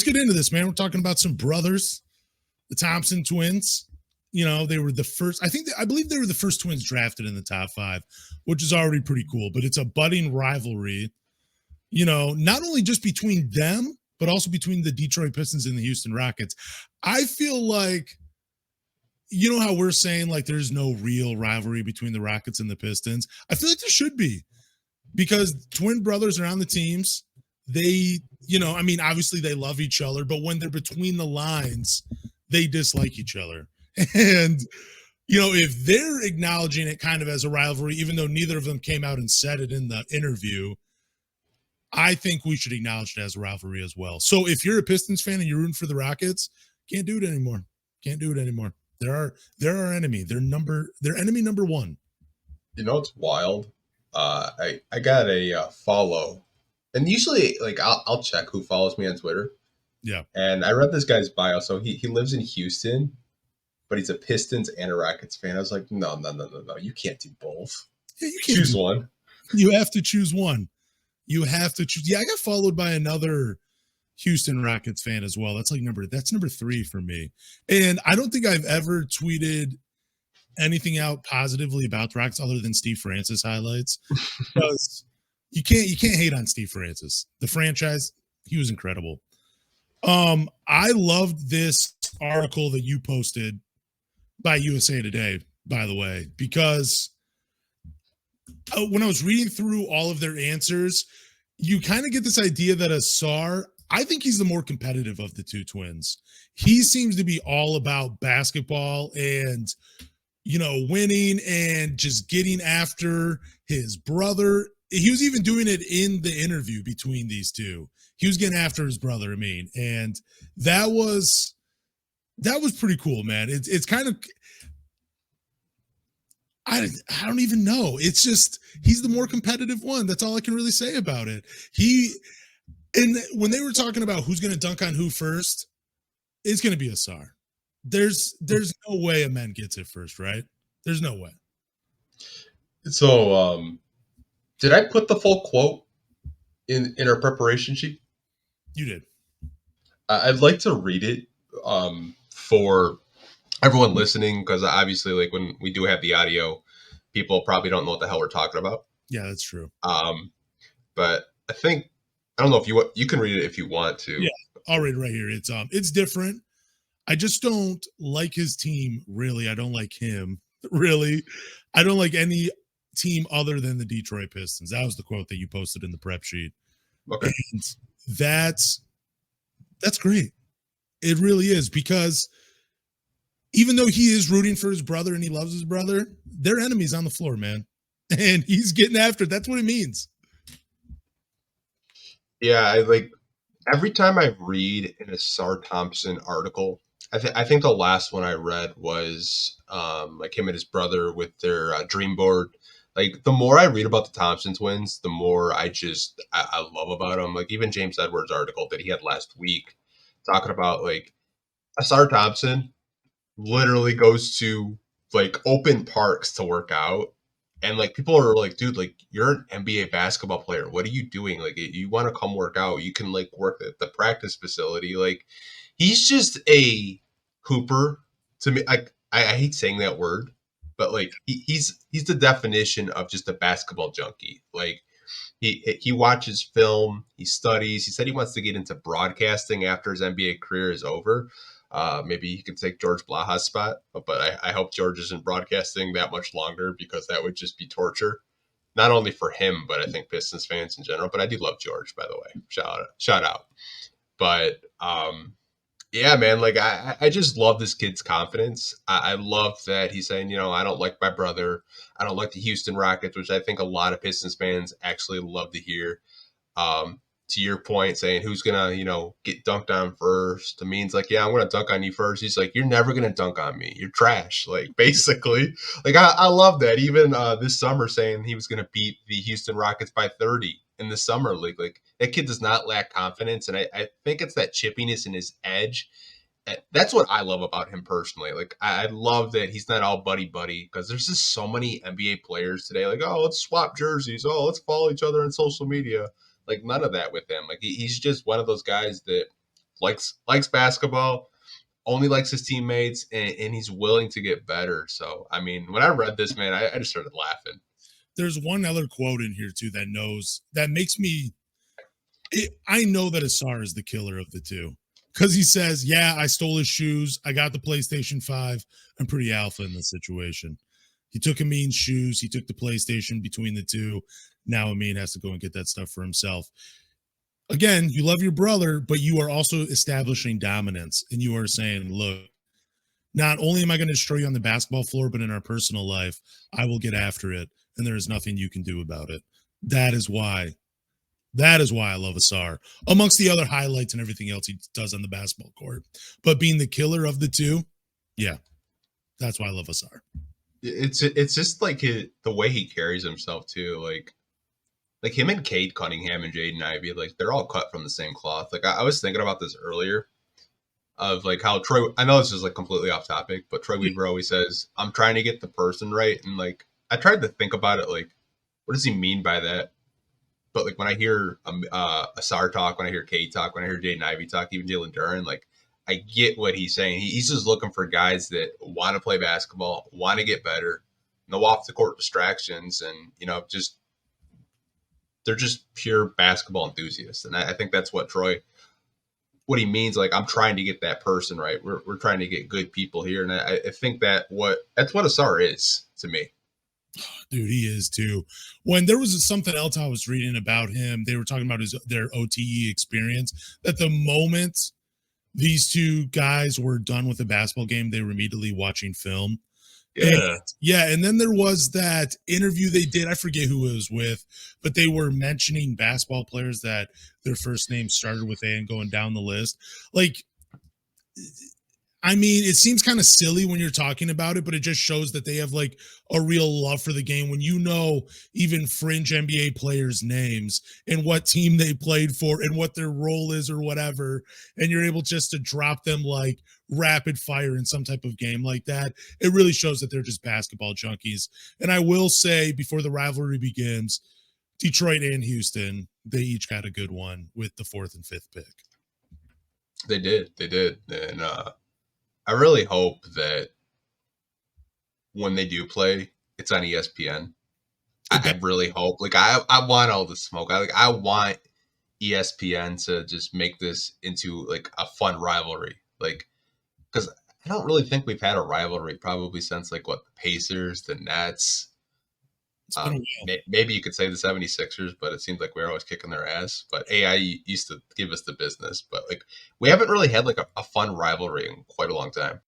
get into this, man. We're talking about some brothers, the Thompson twins. You know, they were the first, I believe they were the first twins drafted in the top 5, which is already pretty cool, but it's a budding rivalry, you know, not only just between them, but also between the Detroit Pistons and the Houston Rockets. I feel like, you know how we're saying like there's no real rivalry between the Rockets and the Pistons? I feel like there should be, because twin brothers are on the teams. They, you know, I mean, obviously they love each other, but when they're between the lines, they dislike each other. And, you know, if they're acknowledging it kind of as a rivalry, even though neither of them came out and said it in the interview, I think we should acknowledge it as a rivalry as well. So if you're a Pistons fan and you're rooting for the Rockets, can't do it anymore. Can't do it anymore. They're our enemy. They're enemy number 1. You know, it's wild. I got a follow, and usually like I'll check who follows me on Twitter. Yeah. And I read this guy's bio. So he lives in Houston, but he's a Pistons and a Rockets fan. I was like, no. You can't do both. Yeah, you can't choose one. You have to choose one. You have to choose. Yeah, I got followed by another Houston Rockets fan as well. That's number 3 for me. And I don't think I've ever tweeted anything out positively about the Rockets other than Steve Francis highlights. Because you can't hate on Steve Francis. The franchise, he was incredible. I loved this article that you posted by USA Today, by the way, because when I was reading through all of their answers, you kind of get this idea that Ausar, I think he's the more competitive of the two twins. He seems to be all about basketball and, you know, winning and just getting after his brother. He was even doing it in the interview between these two. He was getting after his brother, Amen. And that was pretty cool, man. It's kind of, I don't even know. It's just, he's the more competitive one. That's all I can really say about it. And when they were talking about who's going to dunk on who first, it's going to be Ausar. There's no way Amen gets it first, right? There's no way. So, did I put the full quote in our preparation sheet? You did. I'd like to read it for everyone listening, because obviously, like, when we do have the audio, people probably don't know what the hell we're talking about. Yeah, that's true. But I think, I don't know if you can read it if you want to. Yeah, I'll read it right here. It's different. I just don't like his team, really. I don't like him, really. I don't like any team other than the Detroit Pistons. That was the quote that you posted in the prep sheet. Okay. And that's great. It really is, because even though he is rooting for his brother and he loves his brother, they're enemies on the floor, man. And he's getting after it. That's what it means. Yeah, every time I read an Ausar Thompson article, I think the last one I read was like him and his brother with their dream board. Like, the more I read about the Thompson twins, the more I love about them. Like, even James Edwards' article that he had last week talking about, like, Ausar Thompson literally goes to, like, open parks to work out. And, like, people are like, dude, like, you're an NBA basketball player. What are you doing? Like, you want to come work out. You can, like, work at the practice facility. Like, he's just a hooper to me. I hate saying that word, but, like, he's the definition of just a basketball junkie. Like, he watches film, he studies. He said he wants to get into broadcasting after his NBA career is over. Maybe he could take George Blaha's spot, but I hope George isn't broadcasting that much longer, because that would just be torture. Not only for him, but I think Pistons fans in general. But I do love George, by the way. Shout out. But yeah, man, like, I just love this kid's confidence. I love that he's saying, you know, I don't like my brother. I don't like the Houston Rockets, which I think a lot of Pistons fans actually love to hear. To your point, saying who's going to, you know, get dunked on first. It means, like, yeah, I'm going to dunk on you first. He's like, you're never going to dunk on me. You're trash. Like, basically. Like, I love that. Even this summer, saying he was going to beat the Houston Rockets by 30 in the summer league. Like, that kid does not lack confidence. And I think it's that chippiness in his edge. That's what I love about him personally. Like, I love that he's not all buddy-buddy, because there's just so many NBA players today. Like, oh, let's swap jerseys. Oh, let's follow each other on social media. Like, none of that with him. Like, he's just one of those guys that likes basketball, only likes his teammates, and he's willing to get better. So, I mean, when I read this, man, I just started laughing. There's one other quote in here too that makes me. I know that Ausar is the killer of the two because he says, "Yeah, I stole his shoes. I got the PlayStation 5. I'm pretty alpha in this situation." He took Amin's shoes. He took the PlayStation between the two. Now Amin has to go and get that stuff for himself. Again, you love your brother, but you are also establishing dominance. And you are saying, look, not only am I going to destroy you on the basketball floor, but in our personal life, I will get after it. And there is nothing you can do about it. That is why I love Ausar, amongst the other highlights and everything else he does on the basketball court. But being the killer of the two, yeah, that's why I love Ausar. It's just like the way he carries himself too, like him and Cade Cunningham and Jaden Ivey, like they're all cut from the same cloth. Like I was thinking about this earlier, of like how Troy. I know this is like completely off topic, but Troy Weaver always says, "I'm trying to get the person right," and like I tried to think about it, like what does he mean by that? But like when I hear Ausar talk, when I hear Cade talk, when I hear Jaden Ivey talk, even Jalen Duren, like I get what he's saying. He's just looking for guys that want to play basketball, want to get better, no off the court distractions, and just they're just pure basketball enthusiasts. And I think that's what what he means. Like, I'm trying to get that person right. We're trying to get good people here. And I think that's what Ausar is to me. Dude, he is too. When there was something else I was reading about him, they were talking about their OTE experience, that the moment these two guys were done with the basketball game, they were immediately watching film. Yeah. And then there was that interview they did. I forget who it was with, but they were mentioning basketball players that their first name started with A and going down the list. Like, I mean, it seems kind of silly when you're talking about it, but it just shows that they have like a real love for the game. When you know even fringe NBA players' names and what team they played for and what their role is or whatever, and you're able just to drop them like rapid fire in some type of game like that, it really shows that they're just basketball junkies. And I will say, before the rivalry begins, Detroit and Houston, they each got a good one with the 4th and 5th pick. They did. And I really hope that when they do play, it's on ESPN. I really hope. Like, I want all the smoke. I want ESPN to just make this into like a fun rivalry. Like, because I don't really think we've had a rivalry probably since like the Pacers, the Nets. Maybe you could say the 76ers, but it seems like we're always kicking their ass. But AI used to give us the business. But like, we haven't really had like a fun rivalry in quite a long time.